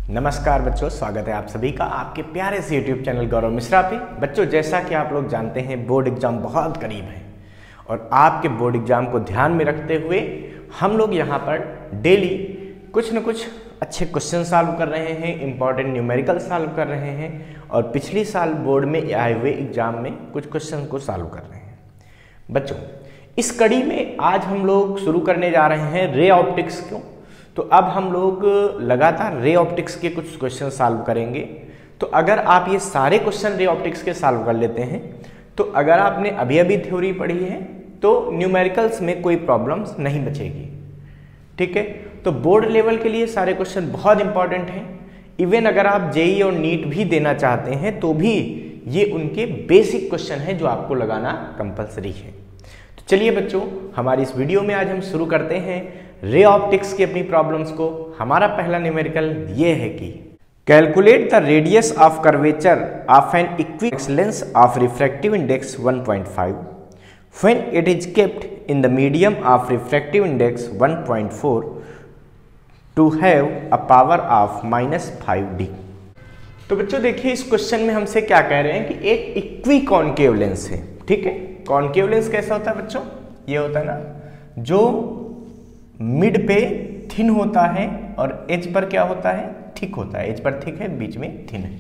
नमस्कार बच्चों, स्वागत है आप सभी का आपके प्यारे से YouTube चैनल गौरव मिश्रा पे। बच्चों, जैसा कि आप लोग जानते हैं बोर्ड एग्जाम बहुत करीब है और आपके बोर्ड एग्जाम को ध्यान में रखते हुए हम लोग यहाँ पर डेली कुछ न कुछ अच्छे क्वेश्चन सॉल्व कर रहे हैं, इंपॉर्टेंट न्यूमेरिकल सॉल्व कर रहे हैं और पिछली साल बोर्ड में आए हुए एग्जाम में कुछ क्वेश्चन को सॉल्व कर रहे हैं। बच्चों, इस कड़ी में आज हम लोग शुरू करने जा रहे हैं रे ऑप्टिक्स को। तो अब हम लोग लगातार रे ऑप्टिक्स के कुछ क्वेश्चन सॉल्व करेंगे। तो अगर आप ये सारे क्वेश्चन रे ऑप्टिक्स के सॉल्व कर लेते हैं तो अगर आपने अभी अभी थ्योरी पढ़ी है तो न्यूमेरिकल्स में कोई प्रॉब्लम्स नहीं बचेगी। ठीक है, तो बोर्ड लेवल के लिए सारे क्वेश्चन बहुत इंपॉर्टेंट हैं। इवन अगर आप जेई और नीट भी देना चाहते हैं तो भी ये उनके बेसिक क्वेश्चन हैं जो आपको लगाना कंपलसरी है। तो चलिए बच्चों, हमारी इस वीडियो में आज हम शुरू करते हैं रे ऑप्टिक्स की अपनी प्रॉब्लम्स को। हमारा पहला न्यूमेरिकल ये है कि calculate the radius of curvature of an equivalence lens of refractive index 1.5 when it is kept in the medium of refractive index 1.4 to have a power of -5d। तो बच्चों देखिए, इस क्वेश्चन में हमसे क्या कह रहे हैं कि एक इक्वी कॉन्केव लेंस है। ठीक है, कॉन्केव लेंस कैसा होता है बच्चों? ये होता है ना जो मिड पे थिन होता है और एज पर क्या होता है? थिक होता है। एज पर थिक है, बीच में थिन है।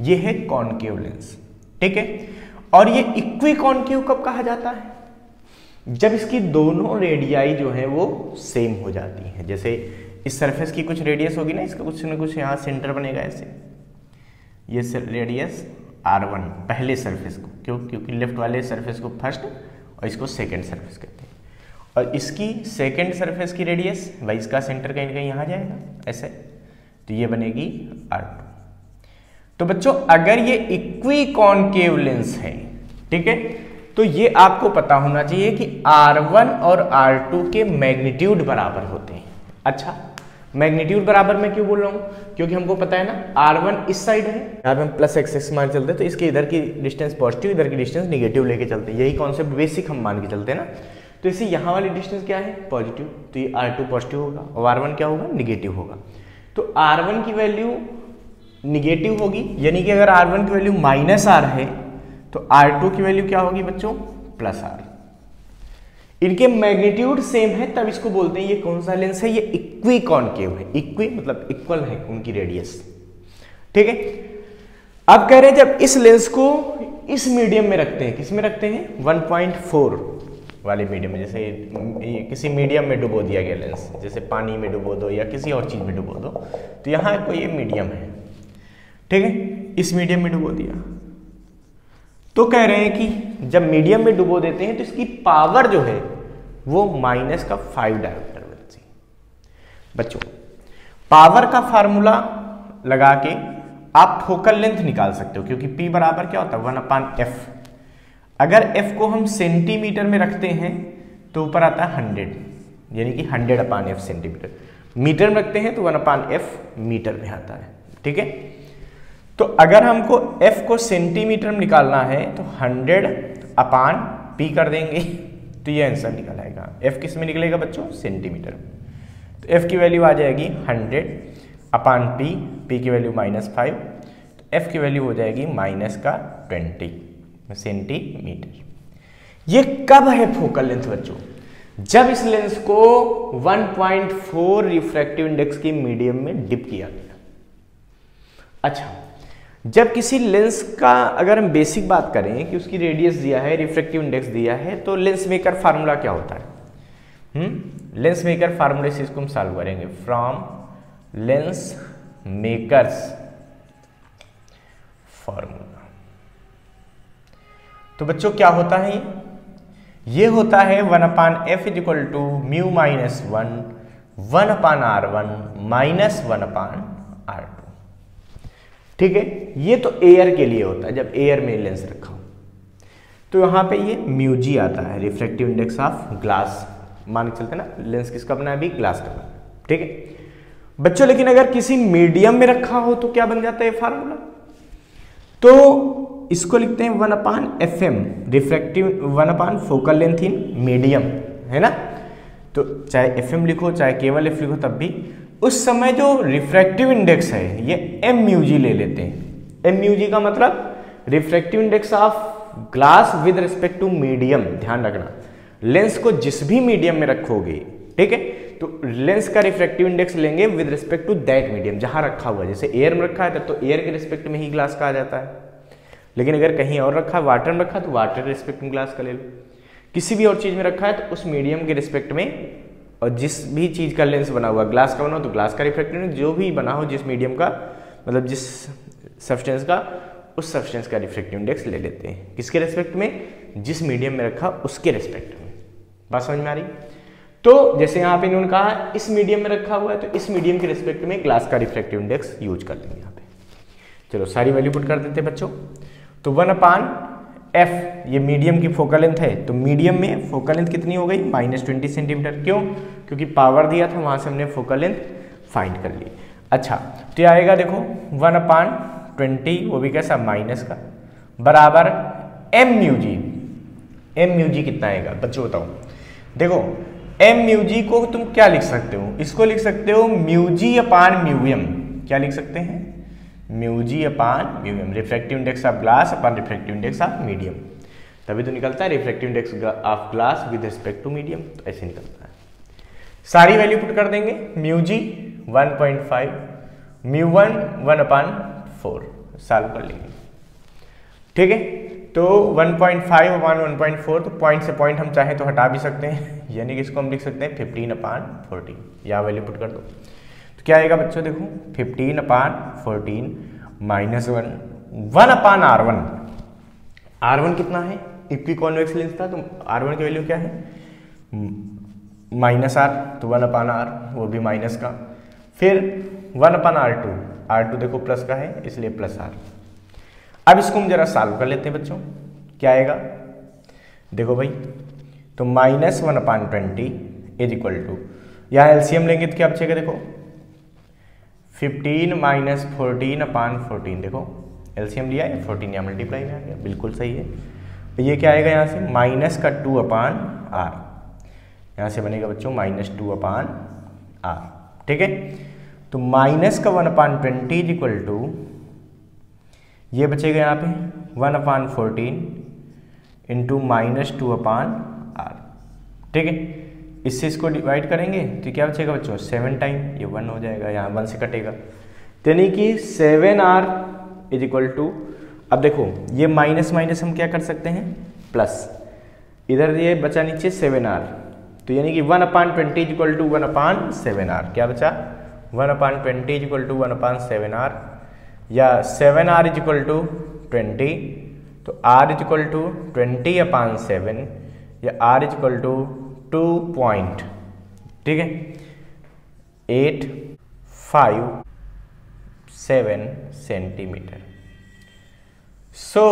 ये है कॉन्केव लेंस। ठीक है, और ये इक्वी कॉन्केव कब कहा जाता है? जब इसकी दोनों रेडियाई जो है वो सेम हो जाती है। जैसे इस सरफेस की कुछ रेडियस होगी ना, इसका कुछ ना कुछ यहाँ सेंटर बनेगा ऐसे। ये रेडियस R1 पहले सरफेस को, क्योंकि लेफ्ट वाले सरफेस को फर्स्ट और इसको सेकेंड सरफेस कहते हैं। और इसकी सेकेंड सरफेस की रेडियस भाई इसका सेंटर कहीं ना कहीं यहाँ जाएगा ऐसे, तो ये बनेगी R2। तो बच्चों अगर ये इक्वी कॉन्केव लेंस है, ठीक है, तो ये आपको पता होना चाहिए कि R1 और R2 के मैग्नीट्यूड बराबर होते हैं। अच्छा, मैग्नीट्यूड बराबर मैं क्यों बोल रहा हूँ? क्योंकि हमको पता है ना R1 इस साइड है, यहाँ पे हम प्लस एक्स मान चलते हैं तो इसके इधर की डिस्टेंस पॉजिटिव, इधर की डिस्टेंस निगेटिव लेके चलते हैं। यही कॉन्सेप्ट बेसिक हम मान के चलते हैं ना। तो इसी यहाँ वाली डिस्टेंस क्या है? पॉजिटिव, तो ये R2 पॉजिटिव होगा और R1 क्या होगा? निगेटिव होगा। तो R1 की वैल्यू निगेटिव होगी, यानी कि अगर R1 की वैल्यू -R है तो R2 की वैल्यू क्या होगी बच्चों? +R। इनके मैग्नीट्यूड सेम है, तब इसको बोलते हैं ये कौन सा लेंस है? ये इक्वी कॉन्केव है। इक्वी मतलब इक्वल है उनकी रेडियस। ठीक है, अब कह रहे हैं जब इस लेंस को इस मीडियम में रखते हैं, किस में रखते हैं? 1.4 वाले मीडियम में। जैसे किसी मीडियम में डुबो दिया गया लेंस, जैसे पानी में डुबो दो या किसी और चीज में डुबो दो, तो यहाँ कोई ये मीडियम है। ठीक है, इस मीडियम में डुबो दिया तो कह रहे हैं कि जब मीडियम में डुबो देते हैं तो इसकी पावर जो है वो -5 डायोप्टर बनती है। बच्चों, पावर का फार्मूला लगा के आप फोकल लेंथ निकाल सकते हो, क्योंकि P बराबर क्या होता है? 1/f। अगर f को हम सेंटीमीटर में रखते हैं तो ऊपर आता है 100, यानी कि 100/f सेंटीमीटर। मीटर में रखते हैं तो 1/f मीटर में आता है। ठीक है, तो अगर हमको f को सेंटीमीटर में निकालना है तो 100/p कर देंगे तो ये आंसर निकल आएगा। f किस में निकलेगा बच्चों? सेंटीमीटर में। तो f की वैल्यू आ जाएगी 100/p, p की वैल्यू -5, तो f की वैल्यू हो जाएगी -20 सेंटीमीटर। ये कब है फोकल लेंथ बच्चों? जब इस लेंस को 1.4 रिफ्रैक्टिव इंडेक्स की मीडियम में डिप किया गया। अच्छा, जब किसी लेंस का अगर हम बेसिक बात करें कि उसकी रेडियस दिया है, रिफ्रैक्टिव इंडेक्स दिया है, तो लेंस मेकर फार्मूला क्या होता है? लेंस मेकर फार्मूले से इसको हम सॉल्व करेंगे। From lens makers formula. तो बच्चों क्या होता है? ये होता है 1/f = μ-1 1/r1 -1/r2। ठीक है, ये तो एयर के लिए होता है, जब एयर में लेंस रखा हो। तो यहाँ पे ये μg आता है, रिफ्रैक्टिव इंडेक्स ऑफ ग्लास मान के चलते ना। लेंस किसका बना है? अभी ग्लास का बना। ठीक है बच्चों, लेकिन अगर किसी मीडियम में रखा हो तो क्या बन जाता है फार्मूला? तो इसको लिखते हैं 1/fm, refractive 1/ focal length in medium, है ना। तो चाहे fm लिखो चाहे केवल f लिखो तब भी उस समय जो रिफ्रैक्टिव इंडेक्स है ये एम म्यू जी ले लेते हैं। एम म्यू जी का मतलब refractive index of glass with respect to medium. ध्यान रखना, लेंस को जिस भी मीडियम में रखोगे, ठीक है, तो लेंस का रिफ्रैक्टिव इंडेक्स लेंगे with respect to that medium, जहां रखा हुआ है। जैसे एयर में रखा है तब तो एयर के रिस्पेक्ट में ही ग्लास का आ जाता है, लेकिन अगर कहीं और रखा है, वाटर में रखा तो वाटर के रिस्पेक्ट में ग्लास का ले लो। किसी भी और चीज में रखा है तो उस मीडियम के रिस्पेक्ट में, और जिस भी चीज का लेंस बना हुआ, ग्लास का बना हो तो ग्लास का रिफ्रैक्टिव इंडेक्स, जो भी बना हो जिस मीडियम का, मतलब जिस सब्सटेंस का, उस सब्सटेंस का रिफ्रैक्टिव इंडेक्स ले लेते हैं। किसके रिस्पेक्ट में? जिस मीडियम में रखा उसके रिस्पेक्ट में। बात समझ में आ रही? तो जैसे यहाँ पे इन्होंने कहा इस मीडियम में रखा हुआ है तो इस मीडियम के रिस्पेक्ट में ग्लास का रिफ्रैक्टिव इंडेक्स यूज कर लेंगे यहाँ पे। चलो सारी वैल्यू पुट कर देते हैं बच्चों। तो 1/f ये मीडियम की फोकल लेंथ है, तो मीडियम में फोकल लेंथ कितनी हो गई? -20 सेंटीमीटर। क्यों? क्योंकि पावर दिया था, वहां से हमने फोकल लेंथ फाइंड कर ली। अच्छा, तो आएगा देखो 1/20, वो भी कैसा? माइनस का, बराबर एम म्यू जी। एम म्यू जी कितना आएगा बच्चों बताओ? देखो एम म्यू जी को तुम क्या लिख सकते हो? इसको लिख सकते हो mu g upon mu m. क्या लिख सकते हैं? Mu g upon mu m, refractive index of glass upon refractive index of medium. तभी तो निकलता है refractive index of glass with respect to medium, तो ऐसे निकलता है। सारी वैल्यू पुट कर देंगे। म्यू जी 1.5, म्यू 1/4 सॉल्व कर लेंगे, ठीक है। तो 1.5/1.4, तो पॉइंट से पॉइंट हम चाहे तो हटा भी सकते हैं, यानी कि इसको हम लिख सकते हैं 15/14। यहाँ वैल्यू पुट कर दो तो क्या आएगा बच्चों? देखो 15/14 -1/R1। R1 कितना है? इक्विकॉन्वेक्स लेंस था, तो R1 की वैल्यू क्या है? -R, तो 1/R, वो भी माइनस का। फिर 1/R2, R2 देखो प्लस का है इसलिए +R। अब इसको हम जरा सॉल्व कर लेते हैं बच्चों। क्या आएगा देखो भाई, तो -1/20 इज इक्वल टू, यहाँ एलसीएम लेंगे तो क्या बचेगा? देखो 15 - 14/14, देखो एलसीएम लिया है, 14 यहाँ मल्टीप्लाई में आ गया, बिल्कुल सही है। तो ये क्या आएगा यहाँ से? -2/R, यहाँ से बनेगा बच्चों -2/R, ठीक है। तो -1/20 इज इक्वल टू, ये बचेगा यहाँ पे 1/14 इंटू -2/R, ठीक है। इससे इसको डिवाइड करेंगे तो क्या बचेगा बच्चों? 7 टाइम, ये 1 हो जाएगा, यहाँ 1 से कटेगा, यानी कि 7R इज इक्वल टू, अब देखो ये माइनस माइनस हम क्या कर सकते हैं? प्लस, इधर ये बचा नीचे 7R, तो यानी कि 1/20 इज इक्वल टू 1/7R। क्या बचा? 1/20 इज इक्वल टू 1/7R, या 7R इज इक्वल टू 20, तो R इज इक्वल टू 20/7, या R is equal to 2 point, ठीक है, 857 centimetre. So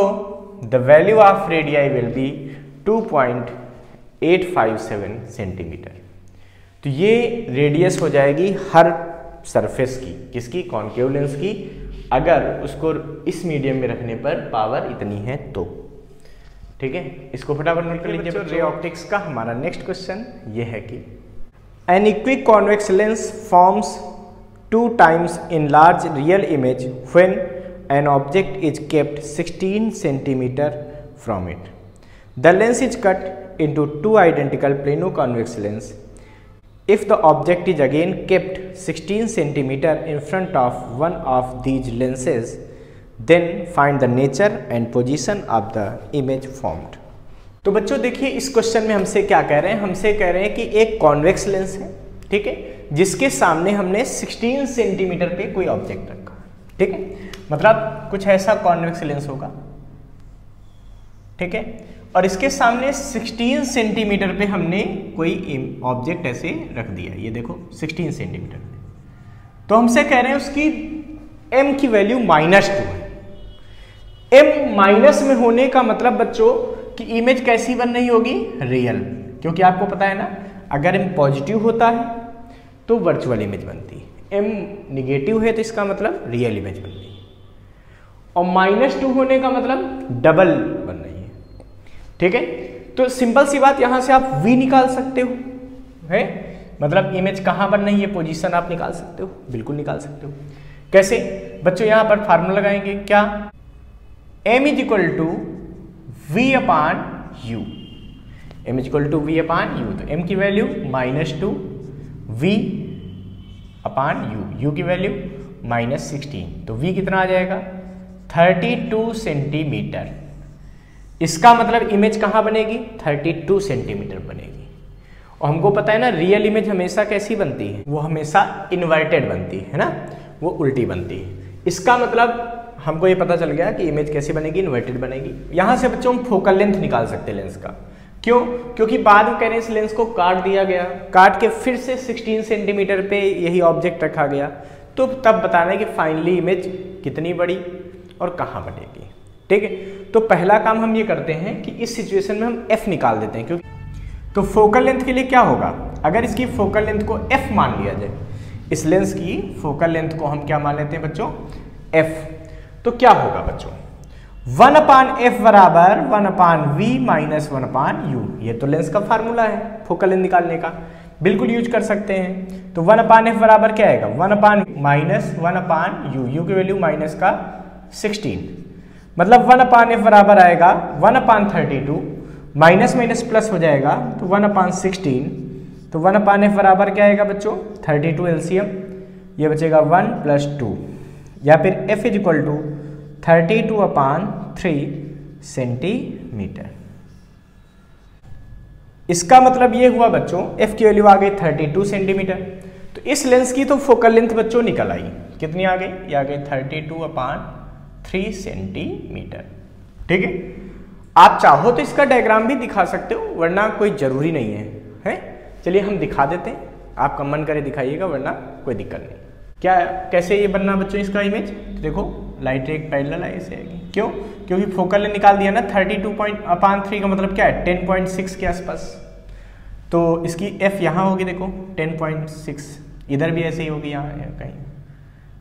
the value of radii will be 2.857 centimetre. तो ये रेडियस हो जाएगी हर सरफेस की, किसकी? कॉन्केव लेंस की, अगर उसको इस मीडियम में रखने पर पावर इतनी है तो, ठीक है। इसको फटाफट नोट कर लीजिए। रे ऑप्टिक्स का हमारा नेक्स्ट क्वेश्चन ये है कि an equiconvex convex lens 2 times in large real image when an object is kept 16 centimeter from it. The lens is cut into 2 identical plano-convex lens. If the object is again kept 16 centimeter in front of one of these lenses, then find the nature and position of the image formed. तो बच्चों देखिए इस question में हमसे क्या कह रहे हैं? हमसे कह रहे हैं कि एक कॉन्वेक्स लेंस है, ठीक है, जिसके सामने हमने 16 सेंटीमीटर पे कोई ऑब्जेक्ट रखा, ठीक है, मतलब कुछ ऐसा कॉन्वेक्स लेंस होगा, ठीक है, और इसके सामने 16 सेंटीमीटर पे हमने कोई ऑब्जेक्ट ऐसे रख दिया, ये देखो 16 सेंटीमीटर पे। तो हमसे कह रहे हैं उसकी m की वैल्यू -2 है। m माइनस में होने का मतलब बच्चों कि इमेज कैसी बन रही होगी? रियल, क्योंकि आपको पता है ना अगर m पॉजिटिव होता है तो वर्चुअल इमेज बनती है, m निगेटिव है तो इसका मतलब रियल इमेज बन रही है, और -2 होने का मतलब डबल बन रही है, ठीक है। तो सिंपल सी बात, यहां से आप v निकाल सकते हो, है मतलब इमेज कहाँ बन रही है, पोजीशन आप निकाल सकते हो, बिल्कुल निकाल सकते हो। कैसे बच्चों, यहाँ पर फार्मूला लगाएंगे क्या, m is equal to v upon u, m is equal to v upon u. तो m की वैल्यू -2 v अपान यू की वैल्यू -16, तो v कितना आ जाएगा 32 सेंटीमीटर। इसका मतलब इमेज कहाँ बनेगी, 32 सेंटीमीटर बनेगी। और हमको पता है ना रियल इमेज हमेशा कैसी बनती है, वो हमेशा इन्वर्टेड बनती है ना, वो उल्टी बनती है। इसका मतलब हमको ये पता चल गया कि इमेज कैसी बनेगी, इन्वर्टेड बनेगी। यहाँ से बच्चों हम फोकल लेंथ निकाल सकते हैं लेंस का। क्यों, क्योंकि बाद में कह रहे हैं इस लेंस को काट दिया गया, काट के फिर से 16 सेंटीमीटर पे यही ऑब्जेक्ट रखा गया, तो तब बताना है कि फाइनली इमेज कितनी बड़ी और कहाँ बनेगी। ठीक है, तो पहला काम हम ये करते हैं कि इस सिचुएशन में हम f निकाल देते हैं, क्योंकि तो फोकल लेंथ के लिए क्या होगा, अगर इसकी फोकल लेंथ को f मान लिया जाए, इस लेंस की फोकल लेंथ को हम क्या मान लेते हैं बच्चों, f, तो क्या होगा बच्चों 1/f बराबर 1/v माइनस 1/u। ये तो लेंस का फार्मूला है फोकल लेंथ निकालने का, बिल्कुल यूज कर सकते हैं। तो 1/f बराबर क्या आएगा, 1/- माइनस 1/u, u की वैल्यू माइनस का 16, मतलब 1/f बराबर आएगा 1/32, माइनस माइनस प्लस हो जाएगा तो 1/16, तो 1/f बराबर क्या आएगा बच्चों 32 एलसीएम, ये बचेगा 1 + 2, या फिर f is equal to 32/3 centimetre. इसका मतलब ये हुआ बच्चों f की वैल्यू आ गई 32 सेंटीमीटर। तो इस लेंस की तो फोकल लेंथ बच्चों निकल आई, कितनी आ गई, ये आ गई 32/3 सेंटीमीटर। ठीक है, आप चाहो तो इसका डायग्राम भी दिखा सकते हो, वरना कोई जरूरी नहीं है, चलिए हम दिखा देते हैं, आपका मन करे दिखाइएगा, वरना कोई दिक्कत नहीं। क्या कैसे ये बनना बच्चों इसका इमेज, तो देखो लाइट एक पैरेलल ऐसे आएगी, क्यों, क्योंकि फोकल लेंथ निकाल दिया ना 32/3 का मतलब क्या है 10.6 के आसपास, तो इसकी f यहाँ होगी देखो 10.6, इधर भी ऐसे ही होगी, यहाँ कहीं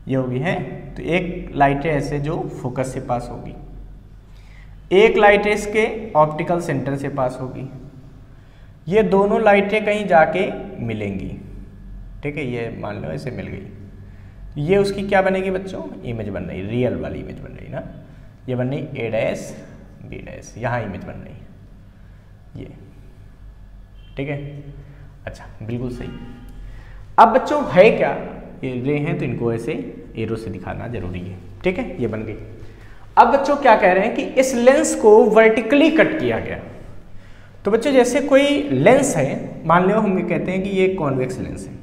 ये होगी है। तो एक लाइट है ऐसे जो फोकस से पास होगी, एक लाइट है इसके ऑप्टिकल सेंटर से पास होगी, ये दोनों लाइटें कहीं जाके मिलेंगी। ठीक है, ये मान लो ऐसे मिल गई, ये उसकी क्या बनेगी बच्चों, इमेज बन रही, रियल वाली इमेज बन रही ना, ये बन रही a' b', यहाँ इमेज बन रही ये। ठीक है, अच्छा बिल्कुल सही। अब बच्चों है क्या, ये रे हैं तो इनको ऐसे एरो से दिखाना जरूरी है। ठीक है, ये बन गई। अब बच्चों क्या कह रहे हैं कि इस लेंस को वर्टिकली कट किया गया। तो बच्चों जैसे कोई लेंस है, मान लो हम ये कहते हैं कि ये कॉन्वेक्स लेंस है।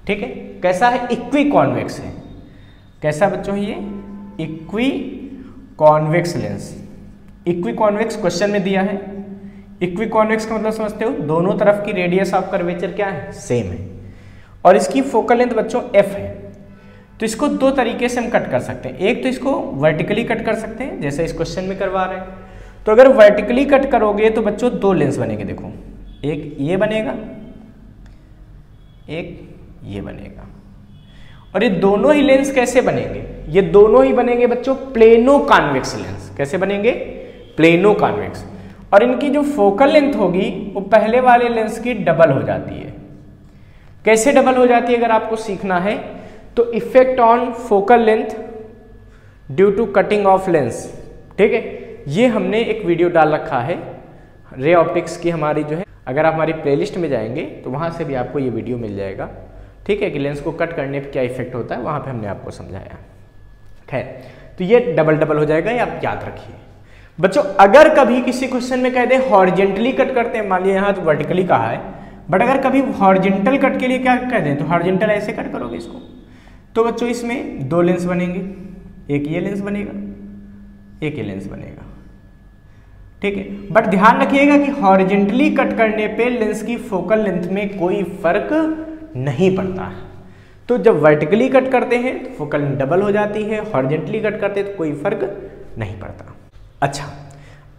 ठीक है, कैसा है, इक्वी कॉन्वेक्स है। कैसा बच्चों ये equi convex lens, equi convex question में दिया है। इक्वी कॉन्वेक्स का मतलब समझते हो, दोनों तरफ की रेडियस ऑफ कर्वेचर क्या है, सेम है, और इसकी फोकल लेंथ बच्चों f है। तो इसको दो तरीके से हम कट कर सकते हैं, एक तो इसको वर्टिकली कट कर सकते हैं जैसे इस क्वेश्चन में करवा रहे हैं। तो अगर वर्टिकली कट करोगे तो बच्चों दो लेंस बनेंगे, देखो एक ये बनेगा, एक ये बनेगा, और ये दोनों ही लेंस कैसे बनेंगे, ये दोनों ही बनेंगे बच्चों प्लेनो कॉन्वेक्स लेंस। कैसे बनेंगे, प्लेनो कॉन्वेक्स, और इनकी जो फोकल लेंथ होगी वो पहले वाले लेंस की डबल हो जाती है। कैसे डबल हो जाती है अगर आपको सीखना है तो effect on focal length due to cutting of lens. ठीक है, ये हमने एक वीडियो डाल रखा है रे ऑप्टिक्स की हमारी जो है, अगर आप हमारी प्लेलिस्ट में जाएंगे तो वहाँ से भी आपको ये वीडियो मिल जाएगा। ठीक है, कि लेंस को कट करने पे क्या इफेक्ट होता है, वहाँ पे हमने आपको समझाया। खैर, तो ये डबल डबल हो जाएगा, ये आप याद रखिए बच्चों। अगर कभी किसी क्वेश्चन में कह दे हॉरिजेंटली कट करते हैं, मान लिया यहाँ तो वर्टिकली कहा है, बट अगर कभी हॉरिजेंटल कट के लिए क्या कह दें तो हॉरिजेंटल ऐसे कट करोगे इसको, तो बच्चों इसमें दो लेंस बनेंगे, एक ये लेंस बनेगा, एक ये लेंस बनेगा। ठीक है, बट ध्यान रखिएगा कि हॉरिजेंटली कट करने पे लेंस की फोकल लेंथ में कोई फर्क नहीं पड़ता है। तो जब वर्टिकली कट करते हैं तो फोकल लेंथ डबल हो जाती है, हॉरिजेंटली कट करते हैं तो कोई फर्क नहीं पड़ता। अच्छा,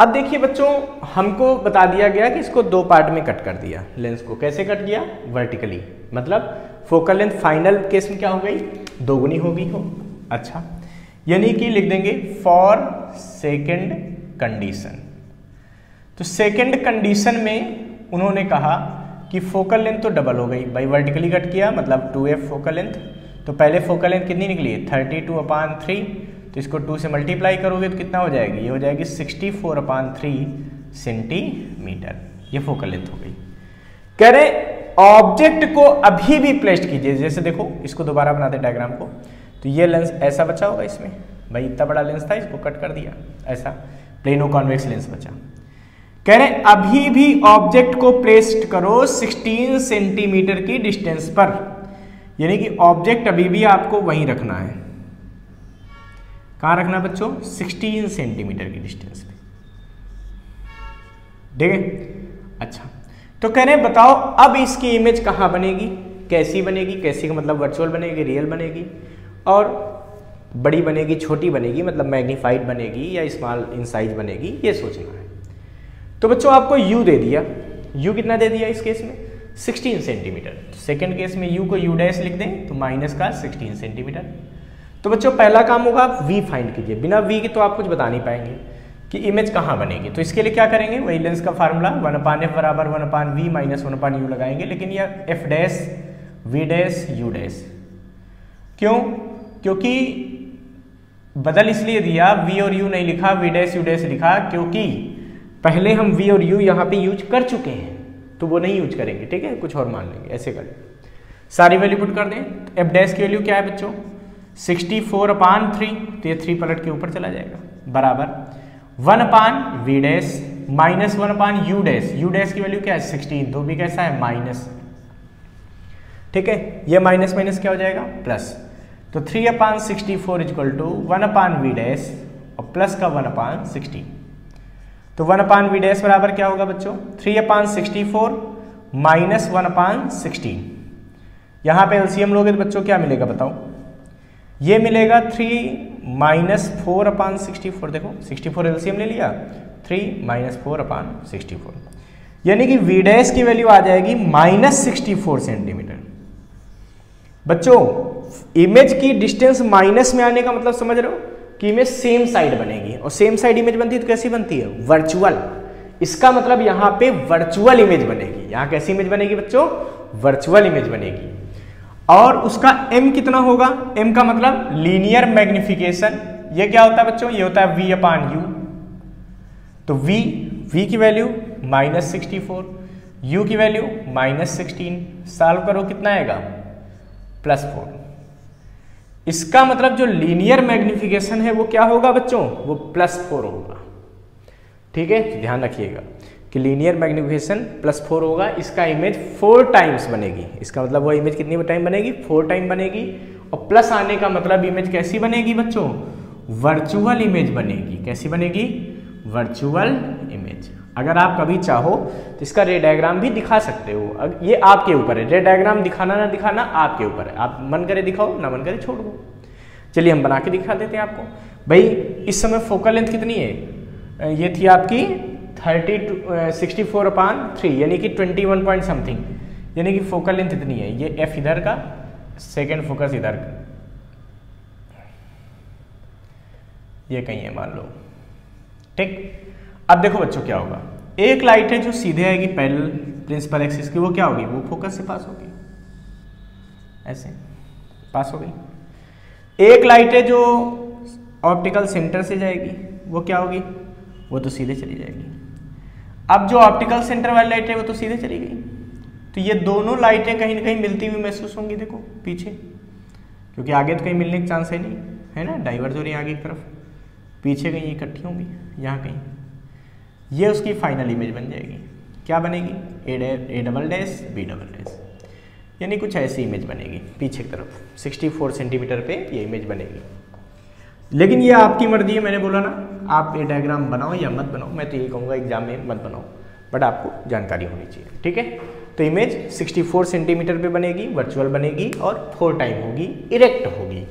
अब देखिए बच्चों, हमको बता दिया गया कि इसको दो पार्ट में कट कर दिया लेंस को। कैसे कट किया, वर्टिकली, मतलब फोकल लेंथ फाइनल केस में क्या हो गई, दोगुनी हो गई हो। अच्छा, यानी कि लिख देंगे फॉर सेकंड कंडीशन। तो सेकंड कंडीशन में उन्होंने कहा कि फोकल लेंथ तो डबल हो गई भाई, वर्टिकली कट किया मतलब 2f फोकल लेंथ, तो पहले फोकल लेंथ कितनी निकली है 32/3, तो इसको 2 से मल्टीप्लाई करोगे तो कितना हो जाएगी, ये हो जाएगी 64/3 सेंटीमीटर, ये फोकल लेंथ हो गई। कह रहे ऑब्जेक्ट को अभी भी प्लेस्ड कीजिए, जैसे देखो इसको दोबारा बनाते डायग्राम को, तो ये लेंस ऐसा बचा होगा इसमें, भाई इतना बड़ा लेंस था इसको कट कर दिया, ऐसा प्लेनो कॉन्वेक्स लेंस बचा। कह रहे अभी भी ऑब्जेक्ट को प्लेस्ड करो 16 सेंटीमीटर की डिस्टेंस पर, यानी कि ऑब्जेक्ट अभी भी आपको वहीं रखना है, कहां रखना है बच्चों 16 सेंटीमीटर की डिस्टेंस पे, ठीक है। अच्छा तो कह रहे बताओ अब इसकी इमेज कहां बनेगी, कैसी बनेगी, कैसी का मतलब वर्चुअल बनेगी, रियल बनेगी, और बड़ी बनेगी, छोटी बनेगी, मतलब मैग्नीफाइड बनेगी या स्मॉल इन साइज बनेगी, ये सोचना है। तो बच्चों आपको u दे दिया, u कितना दे दिया इस केस में 16 सेंटीमीटर, सेकेंड केस में u को u डैश लिख दें तो माइनस का 16 सेंटीमीटर। तो बच्चों पहला काम होगा v फाइंड कीजिए, बिना v के तो आप कुछ बता नहीं पाएंगे कि इमेज कहाँ बनेगी। तो इसके लिए क्या करेंगे, वही लेंस का फार्मूला 1/f बराबर 1/v माइनस 1/u लगाएंगे, लेकिन यह f dash v dash u dash, क्यों, क्योंकि बदल इसलिए दिया v और u नहीं लिखा, v डैश u डैश लिखा, क्योंकि पहले हम v और u यहाँ पे यूज कर चुके हैं तो वो नहीं यूज करेंगे, ठीक है, कुछ और मान लेंगे, ऐसे कर सारी वैल्यू पुट कर दें। तो f डैश की वैल्यू क्या है बच्चों 64/3, तो ये 3 पलट के ऊपर चला जाएगा, बराबर 1/v dash minus 1/u dash, u dash की वैल्यू क्या है 16, तो भी कैसा है माइनस, ठीक है, ये माइनस माइनस क्या हो जाएगा प्लस, तो 3/64 इक्वल टू 1/v डैश और प्लस का 1/16, तो 1/v डैश बराबर क्या होगा बच्चों 3/64 माइनस 1/16, यहाँ पे एलसीएम लोगे तो बच्चों क्या मिलेगा बताओ, ये मिलेगा 3 माइनस 4/64, देखो 64 एलसीएम ले लिया, 3 माइनस 4/64, यानी कि v डैश की वैल्यू आ जाएगी -64 सेंटीमीटर। बच्चों इमेज की डिस्टेंस माइनस में आने का मतलब समझ रहे हो कि इमेज सेम साइड बनेगी, और सेम साइड इमेज बनती है तो कैसी बनती है वर्चुअल, इसका मतलब यहाँ पे वर्चुअल इमेज बनेगी, यहाँ कैसी इमेज बनेगी बच्चों वर्चुअल इमेज बनेगी, और उसका m कितना होगा, m का मतलब लीनियर मैग्निफिकेशन, ये क्या होता है बच्चों, ये होता है v/u, तो v की वैल्यू -64, u की वैल्यू -16, सॉल्व करो कितना आएगा +4, इसका मतलब जो लीनियर मैग्निफिकेशन है वो क्या होगा बच्चों, वो +4 होगा, ठीक है, ध्यान रखिएगा कि लीनियर मैग्निफिकेशन +4 होगा, इसका इमेज 4 टाइम्स बनेगी, इसका मतलब वो इमेज कितनी टाइम बनेगी 4 टाइम बनेगी, और प्लस आने का मतलब इमेज कैसी बनेगी बच्चों वर्चुअल इमेज बनेगी, कैसी बनेगी वर्चुअल इमेज। अगर आप कभी चाहो तो इसका रे डायग्राम भी दिखा सकते हो, ये आपके ऊपर है, रे डायग्राम दिखाना ना दिखाना आपके ऊपर है, आप मन करे दिखाओ ना मन करे छोड़ दो। चलिए हम बना के दिखा देते हैं आपको। भाई इस समय फोकल लेंथ कितनी है, ये थी आपकी 64/3 यानी कि 21 पॉइंट समथिंग, यानी कि फोकल लेंथ इतनी है, ये f इधर का, सेकेंड फोकस इधर का, ये कहीं है मान लो, ठीक। अब देखो बच्चों क्या होगा, एक लाइट है जो सीधे आएगी पैरेलल प्रिंसिपल एक्सिस की, वो क्या होगी, वो फोकस से पास होगी, ऐसे पास हो गई। एक लाइट है जो ऑप्टिकल सेंटर से जाएगी, वो क्या होगी, वो तो सीधे चली जाएगी। अब जो ऑप्टिकल सेंटर वाली लाइट है वो तो सीधे चली गई, तो ये दोनों लाइटें कहीं ना कहीं मिलती हुई महसूस होंगी, देखो पीछे, क्योंकि आगे तो कहीं मिलने का चांस है नहीं, है ना, डाइवर्ज हो रही है आगे की तरफ, पीछे कहीं इकट्ठी होंगी, यहाँ कहीं, ये उसकी फाइनल इमेज बन जाएगी, क्या बनेगी A double dash B double dash, यानी कुछ ऐसी इमेज बनेगी पीछे की तरफ, 64 सेंटीमीटर पे ये इमेज बनेगी। लेकिन ये आपकी मर्जी है, मैंने बोला ना आप ये डायग्राम बनाओ या मत बनाओ, मैं तो यही कहूँगा एग्जाम में मत बनाओ, बट आपको जानकारी होनी चाहिए, ठीक है। तो इमेज 64 सेंटीमीटर पे बनेगी, वर्चुअल बनेगी, और 4 टाइम होगी, इरेक्ट होगी,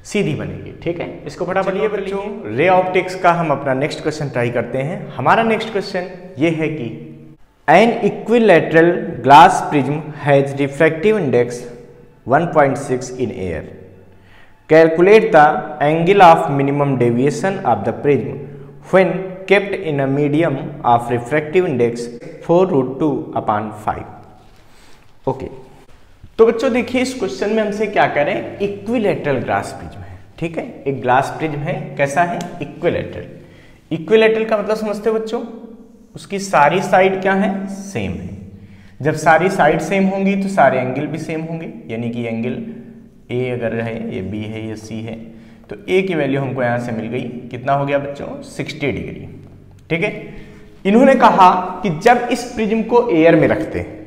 सीधी बनेगी, ठीक है। इसको फटाफट ये बच्चों रे ऑप्टिक्स का हम अपना नेक्स्ट क्वेश्चन ट्राई करते हैं। हमारा नेक्स्ट क्वेश्चन ये है कि an equilateral glass prism has refractive index 1.6 in air. Calculate the angle of minimum deviation of the prism when kept in a medium of refractive index 4√2/5. Okay, तो बच्चों देखिए इस क्वेश्चन में हमसे क्या करें, इक्विलैटरल ग्लास प्रिज्म है, ठीक है, एक ग्लास प्रिज्म है, कैसा है, इक्विलैटरल। इक्विलैटरल का मतलब समझते हो बच्चों, उसकी सारी साइड क्या है, सेम है। जब सारी साइड सेम होंगी तो सारे एंगल भी सेम होंगे, यानी कि एंगल ए अगर है, ये बी है, ये सी है, तो ए की वैल्यू हमको यहाँ से मिल गई, कितना हो गया बच्चों, 60 डिग्री, ठीक है। इन्होंने कहा कि जब इस प्रिज्म को एयर में रखते हैं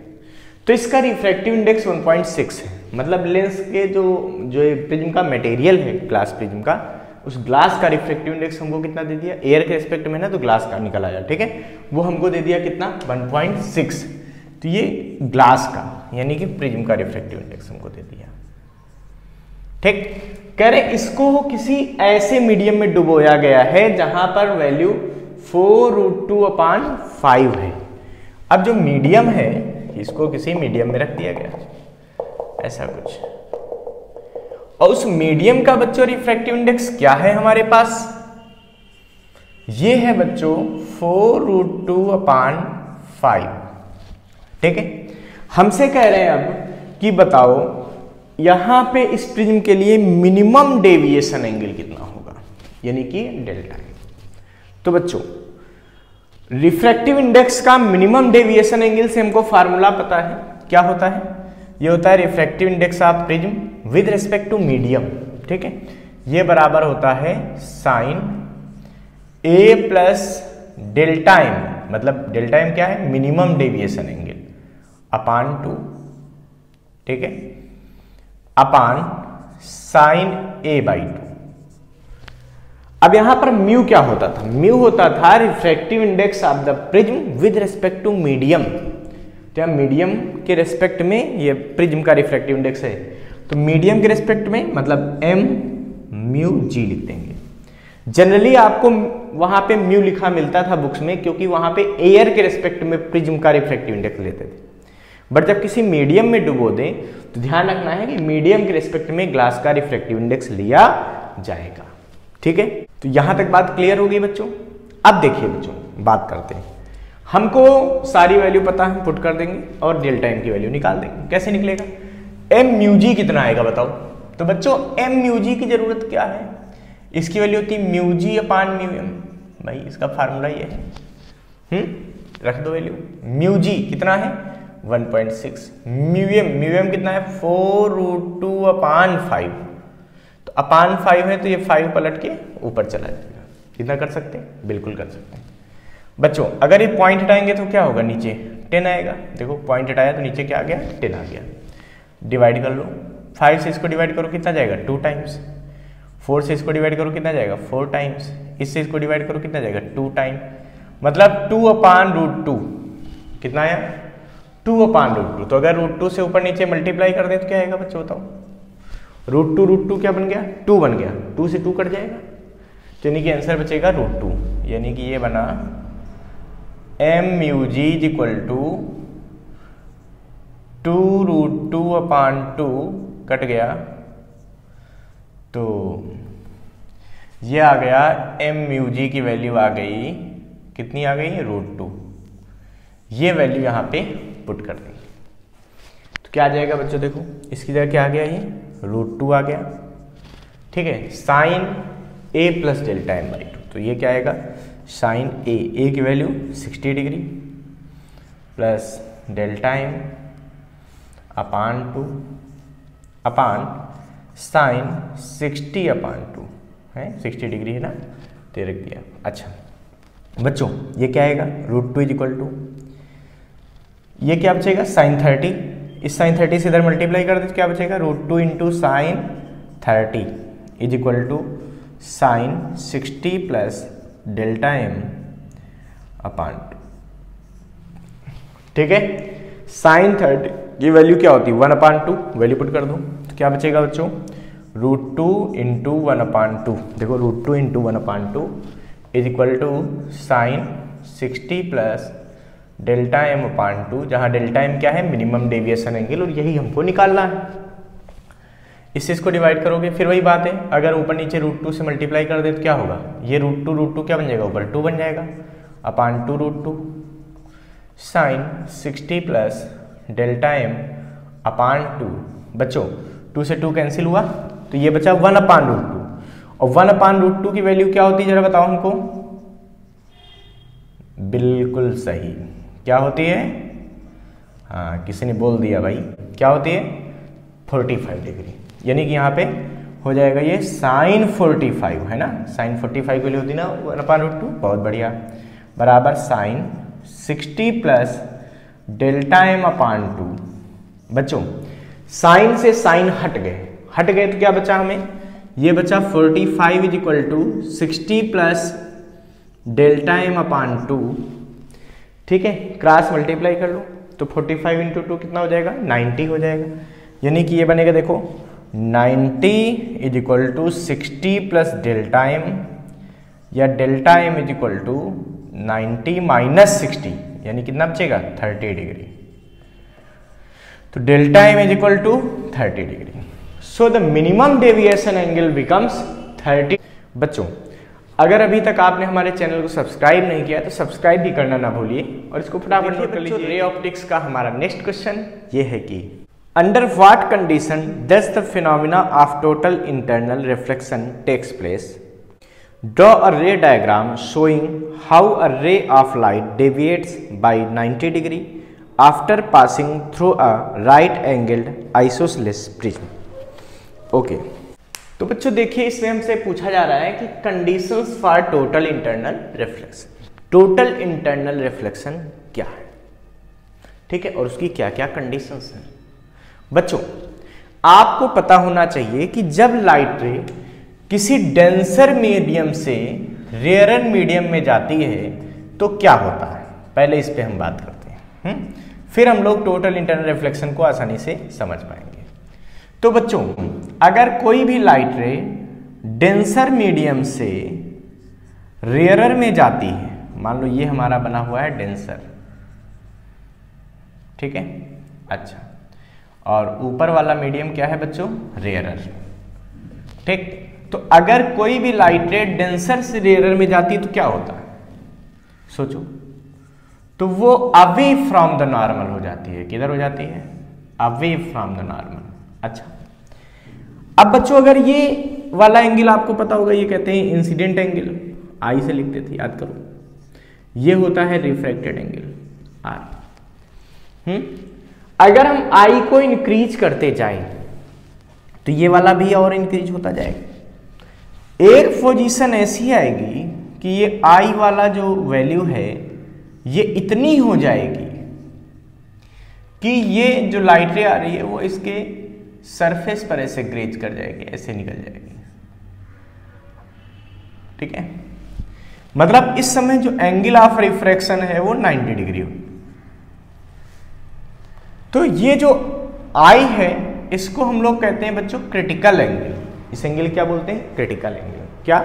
तो इसका रिफ्रैक्टिव इंडेक्स 1.6 है, मतलब लेंस के जो प्रिज्म का मटेरियल है, ग्लास प्रिज्म का, उस ग्लास का रिफ्रैक्टिव इंडेक्स हमको कितना दे दिया, एयर के रिस्पेक्ट में ना तो ग्लास का निकल आया, ठीक है, वो हमको दे दिया कितना, 1.6। तो ये ग्लास का यानी कि प्रिज्म का रिफ्रैक्टिव इंडेक्स हमको दे दिया, ठीक। कह रहे इसको किसी ऐसे मीडियम में डुबोया गया है जहां पर वैल्यू 4√2/5 है। अब जो मीडियम है इसको किसी मीडियम में रख दिया गया ऐसा कुछ, और उस मीडियम का बच्चों रिफ्रैक्टिव इंडेक्स क्या है हमारे पास, ये है बच्चों 4√2/5, ठीक है। हमसे कह रहे हैं अब कि बताओ यहां पे इस प्रिज्म के लिए मिनिमम डेविएशन एंगल कितना होगा, यानी कि डेल्टा। तो बच्चों रिफ्रैक्टिव इंडेक्स का मिनिमम डेविएशन एंगल से हमको फार्मूला पता है, क्या होता है, ये होता है refractive index of prism with respect to medium, ठीक है, ये बराबर होता है sine A plus delta m, मतलब डेल्टा एम क्या है, मिनिमम डेविएशन एंगल अपान 2, ठीक है, अपान साइन ए बाई 2। अब यहां पर म्यू क्या होता था, म्यू होता था refractive index of the prism with respect to medium. तो यहां मीडियम के रिस्पेक्ट में ये प्रिज्म का रिफ्रैक्टिव इंडेक्स है, तो मीडियम के रिस्पेक्ट में मतलब एम म्यू जी लिख देंगे। जनरली आपको वहां पे म्यू लिखा मिलता था बुक्स में, क्योंकि वहां पे एयर के रिस्पेक्ट में प्रिज्म का रिफ्रैक्टिव इंडेक्स लेते थे, बट जब किसी मीडियम में डुबो दें तो ध्यान रखना है कि मीडियम के रिस्पेक्ट में ग्लास का रिफ्रैक्टिव इंडेक्स लिया जाएगा, ठीक है। तो यहां तक बात क्लियर हो गई बच्चों। अब देखिए बच्चों बात करते हैं, हमको सारी वैल्यू पता है, पुट कर देंगे और डेल्टा एम की वैल्यू निकाल देंगे। कैसे निकलेगा, एम म्यू जी कितना आएगा बताओ। तो बच्चों एम म्यू जी की जरूरत क्या है, इसकी वैल्यू होती है mu g upon mu M, भाई इसका फार्मूला ये है, रख दो वैल्यू। म्यू जी कितना है 1.6, म्यू एम कितना है 4√2/5, तो अपान 5 है तो ये 5 पलट के ऊपर चला जाएगा। कितना कर सकते हैं, बिल्कुल कर सकते हैं बच्चों। अगर ये पॉइंट हटाएंगे तो क्या होगा, नीचे 10 आएगा, देखो पॉइंट हटाया तो नीचे क्या आ गया, 10 आ गया। डिवाइड कर लो, 5 से इसको डिवाइड करो कितना जाएगा 2 टाइम्स, 4 से इसको डिवाइड करो कितना जाएगा 4 टाइम्स, इससे इसको डिवाइड करो कितना जाएगा 2 टाइम, मतलब 2/√2 कितना आया 2/√2। तो अगर √2 से ऊपर नीचे मल्टीप्लाई कर दे तो क्या आएगा बच्चों बताओ, √2 क्या बन गया 2 बन गया, 2 से 2 कट जाएगा, तो यानी कि आंसर बचेगा √2, यानी कि ये बना m mu g is equal to 2√2/2 cut गया, तो ये आ गया एम म्यू जी की वैल्यू आ गई, कितनी आ गई √2। ये वैल्यू यहाँ पे पुट कर देंगे तो क्या आ जाएगा बच्चों, देखो इसकी जगह क्या आ गया, ये √2 आ गया, ठीक है, sine A plus delta M by 2, तो ये क्या आएगा साइन ए की value 60 degree plus delta M upon 2 upon sine 60/2 है, 60 डिग्री है ना, तो ये रख दिया। अच्छा बच्चों ये क्या आएगा √2 इज इक्वल टू, ये क्या बचेगा साइन 30, इस साइन 30 से इधर मल्टीप्लाई कर दे तो क्या बचेगा √2 into sine 30 is equal to sine 60 plus delta M upon 2, ठीक है। साइन 30 की वैल्यू क्या होती है 1/2, वैल्यू पुट कर दो तो क्या बचेगा बच्चों √2 इंटू 1/2, देखो √2 into 1/2 is equal to sine 60 plus delta M upon 2, जहाँ डेल्टा एम क्या है मिनिमम डेविएशन एंगल, और यही हमको निकालना है। इससे इसको डिवाइड करोगे फिर वही बात है, अगर ऊपर नीचे √2 से मल्टीप्लाई कर दे तो क्या होगा, ये √2 क्या बन जाएगा ऊपर 2 बन जाएगा अपान 2 √2 साइन 60 प्लस डेल्टा एम 1/2। बच्चों 2 से 2 कैंसिल हुआ तो ये बचा 1/√2। और 1/√2 की वैल्यू क्या होती है जरा बताओ हमको। बिल्कुल सही, क्या होती है? हाँ, किसी ने बोल दिया भाई, क्या होती है? 45 डिग्री। यानी कि यहाँ पे हो जाएगा ये sin 45, है ना। sin 45 की वैल्यू होती ना 1/√2, बहुत बढ़िया, बराबर sin 60 प्लस Δm/2। बच्चों साइन से साइन हट गए तो क्या बचा हमें? ये बचा 45 = 60 प्लस Δm/2। ठीक है, क्रॉस मल्टीप्लाई कर लो तो 45 × 2 कितना हो जाएगा? 90 हो जाएगा। यानी कि ये बनेगा, देखो 90 = 60 प्लस Δm, या Δm = 90 माइनस 60, यानी कितना बचेगा? 30 डिग्री। तो Δm = 30 degree. So the minimum deviation angle becomes 30। बच्चों अगर अभी तक आपने हमारे चैनल को सब्सक्राइब नहीं किया तो सब्सक्राइब भी करना ना भूलिए और इसको फटाफट नोट कर लीजिए। रे ऑप्टिक्स का हमारा नेक्स्ट क्वेश्चन ये है कि under what condition does the phenomena of total internal reflection takes place? Draw a ray diagram showing how a ray of light deviates by 90 degree after passing through a right angled isosceles prism. Okay, तो बच्चों देखिए इसमें हमसे पूछा जा रहा है कि conditions for total internal reflection. Total internal reflection क्या है, ठीक है, और उसकी क्या क्या कंडीशंस हैं। बच्चों आपको पता होना चाहिए कि जब लाइट रे किसी डेंसर मीडियम से रेयरर मीडियम में जाती है तो क्या होता है, पहले इस पे हम बात करते हैं, फिर हम लोग टोटल इंटरनल रिफ्लेक्शन को आसानी से समझ पाएंगे। तो बच्चों अगर कोई भी लाइट रे डेंसर मीडियम से रेयरर में जाती है, मान लो ये हमारा बना हुआ है डेंसर, ठीक है, अच्छा, और ऊपर वाला मीडियम क्या है बच्चों? रेयरर, ठीक। तो अगर कोई भी लाइट रे डेंसर से रेयरर में जाती है तो क्या होता है, सोचो। तो वो अवे फ्रॉम द नॉर्मल हो जाती है। किधर हो जाती है? Away from the normal. अच्छा, अब बच्चों अगर ये वाला एंगल आपको पता होगा, ये कहते हैं इंसिडेंट एंगल, आई से लिखते थे, याद करो। ये होता है रिफ्रैक्टेड एंगल, आर। अगर हम आई को इंक्रीज करते जाएं तो ये वाला भी और इंक्रीज होता जाएगा। एक पोजीशन ऐसी आएगी कि ये आई वाला जो वैल्यू है ये इतनी हो जाएगी कि ये जो लाइट रे आ रही है वो इसके सरफेस पर ऐसे ग्रेज कर जाएगी, ऐसे निकल जाएगी, ठीक है। मतलब इस समय जो एंगल ऑफ रिफ्रैक्शन है वो 90 डिग्री हो। तो ये जो आई है इसको हम लोग कहते हैं बच्चों क्रिटिकल एंगल। इस एंगल क्या बोलते हैं? Critical angle. क्या,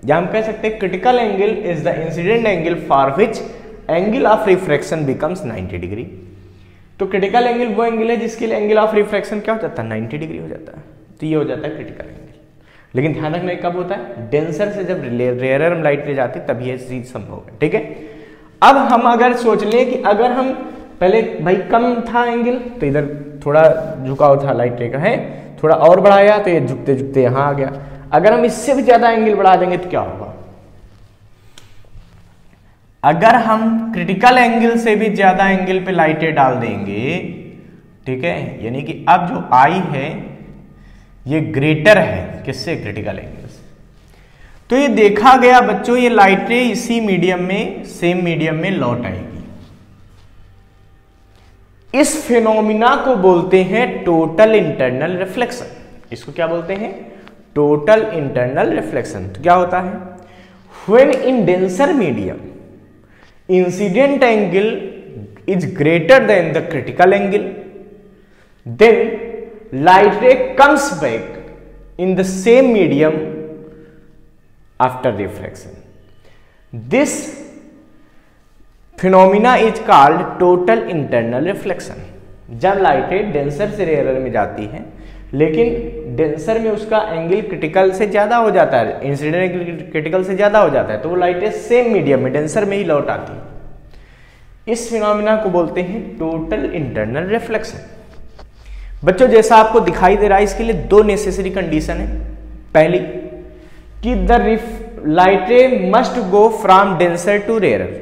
या हम कह सकते हैं critical angle is the incident angle for which angle of refraction becomes 90 degree. तो क्रिटिकल एंगल वो एंगल है जिसके लिए एंगल ऑफ रिफ्रैक्शन क्या हो जाता है? 90 डिग्री हो जाता है। तो ये हो जाता है क्रिटिकल एंगल। लेकिन ध्यान रखना कब होता है? डेंसर से जब रेयरर में लाइट ले जाती तब ये चीज संभव है, ठीक है। अब हम अगर सोच लें कि अगर हम पहले भाई कम था एंगल तो इधर थोड़ा झुकाव था लाइट रे का, है, थोड़ा और बढ़ाया तो ये झुकते झुकते यहां आ गया। अगर हम इससे भी ज्यादा एंगल बढ़ा देंगे तो क्या होगा? अगर हम क्रिटिकल एंगल से भी ज्यादा एंगल पे लाइटें डाल देंगे, ठीक है, यानी कि अब जो आई है ये ग्रेटर है किससे? क्रिटिकल एंगल से। तो ये देखा गया बच्चों ये लाइटें इसी मीडियम में, सेम मीडियम में लौट आएगी। इस फिनोमिना को बोलते हैं टोटल इंटरनल रिफ्लेक्शन। इसको क्या बोलते हैं? Total internal reflection. तो क्या होता है? When in denser medium incident angle is greater than the critical angle, then light ray comes back in the same medium after refraction. This phenomena is called total internal reflection. जब light रे denser से rarer में जाती है लेकिन denser में उसका angle critical से ज्यादा हो जाता है, इंसिडेंट एंगल क्रिटिकल से ज्यादा हो जाता है, तो वो लाइटें सेम मीडियम में डेंसर में ही लौट आती है। इस फिनोमिना को बोलते हैं टोटल इंटरनल रिफ्लेक्शन। बच्चों जैसा आपको दिखाई दे रहा है, इसके लिए दो नेसेसरी कंडीशन है। पहली कि the light ray must go from denser to rarer,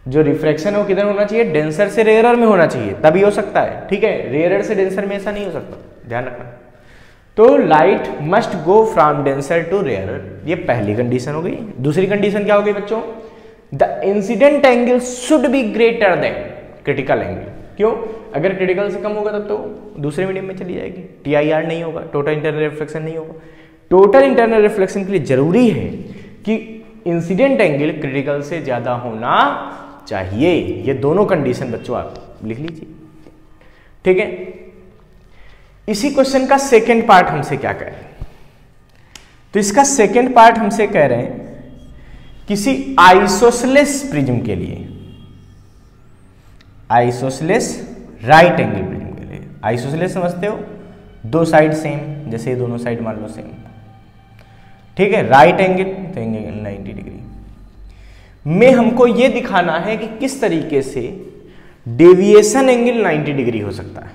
जो रिफ्रैक्शन है वो किधर होना चाहिए, डेंसर से रेयरर में होना चाहिए, तभी हो सकता है। ठीक है, रेयरर से डेंसर में ऐसा नहीं हो सकता, ध्यान रखना। तो light must go from denser to rarer, ये पहली कंडीशन हो गई। दूसरी कंडीशन क्या हो गई बच्चों, the incident angle should be greater than critical angle. क्यों, अगर क्रिटिकल से कम होगा तब तो दूसरे मीडियम में चली जाएगी, TIR नहीं होगा, टोटल इंटरनल रिफ्लेक्शन नहीं होगा। टोटल इंटरनल रिफ्लेक्शन के लिए जरूरी है कि इंसिडेंट एंगल क्रिटिकल से ज्यादा होना चाहिए। ये दोनों कंडीशन बच्चों आप लिख लीजिए। ठीक है, इसी क्वेश्चन का सेकंड पार्ट हमसे क्या कह रहे हैं, तो इसका सेकंड पार्ट हमसे कह रहे हैं किसी आइसोसेलेस प्रिज्म के लिए, आइसोसेलेस राइट एंगल प्रिज्म के लिए। आइसोसेलेस समझते हो, दो साइड सेम, जैसे ये दोनों साइड मान लो सेम। ठीक है, राइट एंगल तो एंगल 90 डिग्री में हमको ये दिखाना है कि किस तरीके से डेविएशन एंगल 90 डिग्री हो सकता है।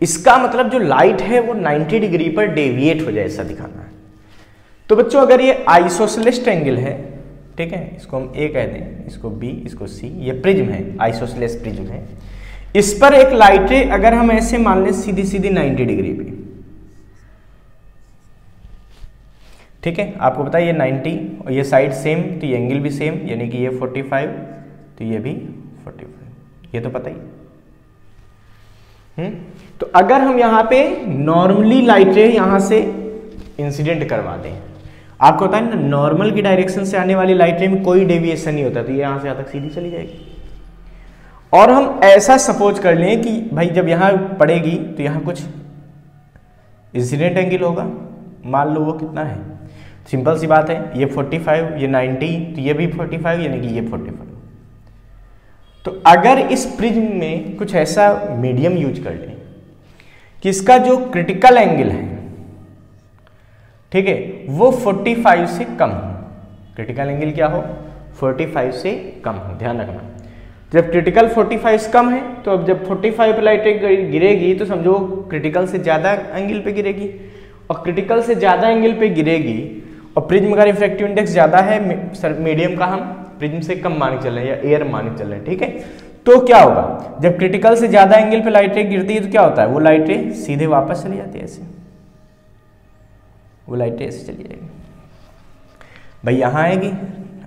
इसका मतलब जो लाइट है वो 90 डिग्री पर डेविएट हो जाए, ऐसा दिखाना है। तो बच्चों अगर ये आइसोसेलेस एंगल है, ठीक है, इसको हम A कह दें, इसको B, इसको C, ये प्रिज्म है, आइसोसेलेस प्रिज्म है। इस पर एक लाइट रे अगर हम ऐसे मान लें सीधी सीधी 90 डिग्री पे, ठीक है, आपको पता है ये 90 और ये साइड सेम, तो ये एंगल भी सेम, यानी कि ये 45 तो ये भी 45, ये तो पता ही। तो अगर हम यहाँ पे नॉर्मली लाइट रे यहाँ से इंसिडेंट करवा दें, आपको पता है ना नॉर्मल की डायरेक्शन से आने वाली लाइट रे में कोई डेविएशन नहीं होता, तो ये यहाँ से यहाँ तक सीधी चली जाएगी। और हम ऐसा सपोज कर लें कि भाई जब यहाँ पड़ेगी तो यहाँ कुछ इंसिडेंट एंगल होगा, मान लो वो कितना है, सिंपल सी बात है, ये 45, ये 90, तो ये भी 45, यानी कि ये 45। तो अगर इस प्रिज्म में कुछ ऐसा मीडियम यूज कर लें कि इसका जो क्रिटिकल एंगल है, ठीक है, वो 45 से कम हो, क्रिटिकल एंगल क्या हो, 45 से कम हो, ध्यान रखना। जब क्रिटिकल 45 से कम है तो अब जब 45 पे लाइट गिरेगी तो समझो क्रिटिकल से ज्यादा एंगल पे गिरेगी, और क्रिटिकल से ज्यादा एंगल पे गिरेगी और प्रिज्म का रिफ्रैक्टिव इंडेक्स ज्यादा है, मीडियम का हम प्रिज्म से कम मान के चल रहे हैं या एयर मान के चल रहे हैं, ठीक है। तो क्या होगा, जब क्रिटिकल से ज्यादा एंगल पे लाइट रे गिरती है तो क्या होता है, वो लाइट रे सीधे वापस चली जाती है, ऐसे वो लाइट रे ऐसे चली जाएगी, भाई यहाँ आएगी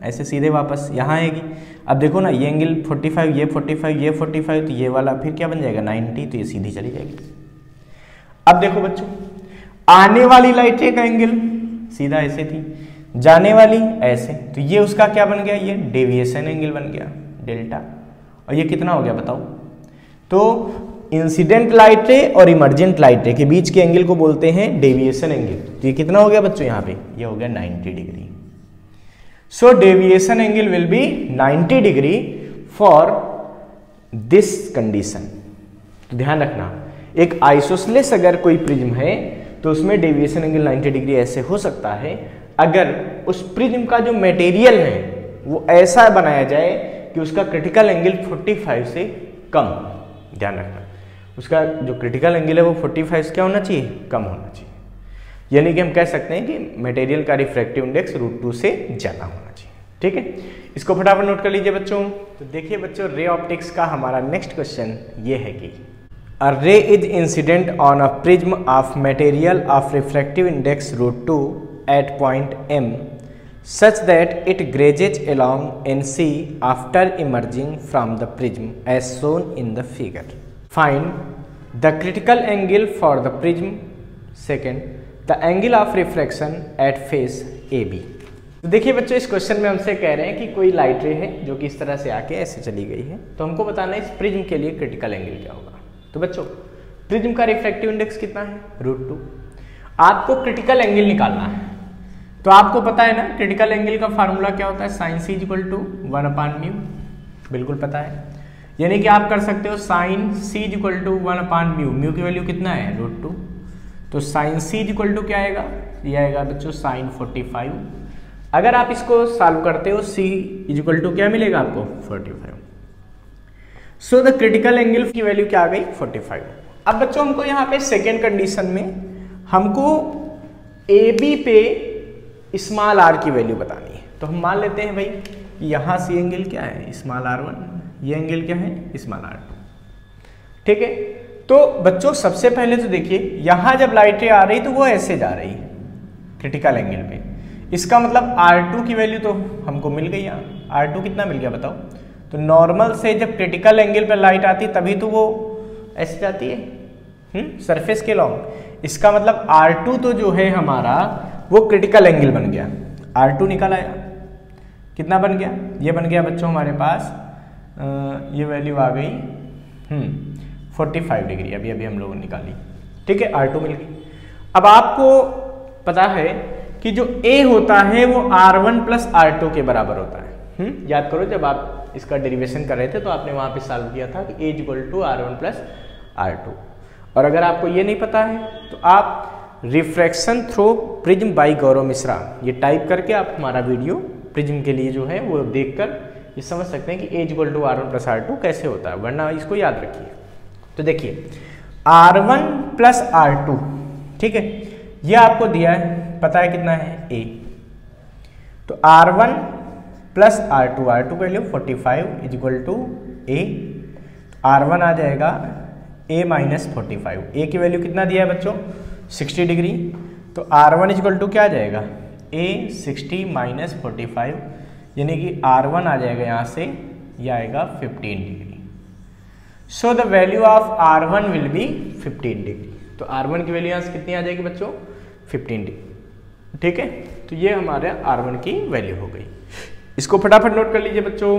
ऐसे सीधे वापस यहाँ आएगी। अब देखो ना, ये एंगल 45, ये 45, ये 45, तो ये वाला फिर क्या बन जाएगा 90, तो ये सीधी चली जाएगी। अब देखो बच्चों, आने वाली लाइट रे का एंगल सीधा ऐसे थी, जाने वाली ऐसे, तो ये उसका क्या बन गया, ये डेविएशन एंगल बन गया डेल्टा। और ये कितना हो गया बताओ, तो इंसिडेंट लाइट रे और इमर्जेंट लाइट रे के बीच के एंगल को बोलते हैं डेविएशन एंगल। तो ये कितना हो गया बच्चों, यहाँ पे ये हो गया 90 degree. So deviation angle will be 90 degree for this condition. तो ध्यान रखना, एक आइसोसेलेस अगर कोई प्रिज्म है तो उसमें डेविएशन एंगल 90 डिग्री ऐसे हो सकता है अगर उस प्रिज्म का जो मटेरियल है वो ऐसा बनाया जाए कि उसका क्रिटिकल एंगल 45 से कम। ध्यान रखना, उसका जो क्रिटिकल एंगल है वो 45 से क्या होना चाहिए, कम होना चाहिए। यानी कि हम कह सकते हैं कि मटेरियल का रिफ्रैक्टिव इंडेक्स √2 से ज़्यादा होना चाहिए, ठीक है। इसको फटाफट नोट कर लीजिए बच्चों। तो देखिए बच्चों, रे ऑप्टिक्स का हमारा नेक्स्ट क्वेश्चन ये है कि अ रे is incident on a prism of material of refractive index √2 at point M such that it grazes along NC after emerging from the prism as shown in the figure. Find the critical angle for the prism. Second, the angle of refraction at face AB. तो देखिए बच्चों, इस question में हमसे कह रहे हैं कि कोई लाइट रे है जो कि इस तरह से आके ऐसे चली गई है, तो हमको बताना है इस प्रिज्म के लिए क्रिटिकल एंगल क्या होगा। तो बच्चों, प्रिज्म का रिफ्रैक्टिव इंडेक्स कितना है, √2। आपको क्रिटिकल एंगल निकालना है, तो आपको पता है ना क्रिटिकल एंगल का फार्मूला क्या होता है, साइन C = 1/μ, बिल्कुल पता है। यानी कि आप कर सकते हो साइन C = 1/μ, म्यू की वैल्यू कितना है, √2, तो साइन C = क्या आएगा, ये आएगा बच्चों साइन 45। अगर आप इसको सॉल्व करते हो C = क्या मिलेगा आपको, 45। सो द क्रिटिकल एंगल की वैल्यू क्या आ गई, 45। अब बच्चों हमको यहाँ पे सेकेंड कंडीशन में हमको ए बी पे स्मॉल आर की वैल्यू बतानी है। तो हम मान लेते हैं भाई यहाँ से एंगल क्या है स्मॉल r1, ये एंगल क्या है स्मॉल r2, ठीक है। तो बच्चों सबसे पहले तो देखिए यहाँ जब लाइटें आ रही तो वो ऐसे जा रही क्रिटिकल एंगल पे, इसका मतलब R2 की वैल्यू तो हमको मिल गई। यहाँ R2 कितना मिल गया बताओ। तो नॉर्मल से जब क्रिटिकल एंगल पर लाइट आती तभी तो वो ऐसे जाती है सरफेस के लॉन्ग। इसका मतलब R2 तो जो है हमारा वो क्रिटिकल एंगल बन गया। R2 निकल आया, कितना बन गया, ये बन गया बच्चों हमारे पास ये वैल्यू आ गई 45 डिग्री, अभी अभी हम लोगों ने निकाली, ठीक है। R2 मिल गई। अब आपको पता है कि जो A होता है वो R1 प्लस R2 के बराबर होता है। याद करो जब आप इसका डेरिवेशन कर रहे थे तो आपने वहां पे सॉल्व किया था कि A equal to R1 plus R2। और अगर आपको ये नहीं पता है तो आप रिफ्रैक्शन थ्रू प्रिज्म बाय गौरव मिश्रा ये टाइप करके आप हमारा वीडियो प्रिज्म के लिए जो है वो देखकर ये समझ सकते हैं कि A equal to R1 plus R2 कैसे होता है, वरना इसको याद रखिए। तो देखिए R1 प्लस R2, ठीक है, ये आपको दिया है, पता है कितना है A। तो R1 प्लस R2, R2 का value 45 is equal to A, R1 आ जाएगा A माइनस 45। A की वैल्यू कितना दिया है बच्चों 60 डिग्री। तो R1 इज इक्वल टू क्या आ जाएगा A 60 माइनस 45, यानी कि R1 आ जाएगा यहाँ से, यह आएगा 15 degree. So the value of R1 will be 15 degree. तो R1 की वैल्यू यहाँ से कितनी आ जाएगी बच्चों 15 डिग्री, ठीक है। तो ये हमारे R1 की वैल्यू हो गई। इसको फटाफट नोट कर लीजिए बच्चों।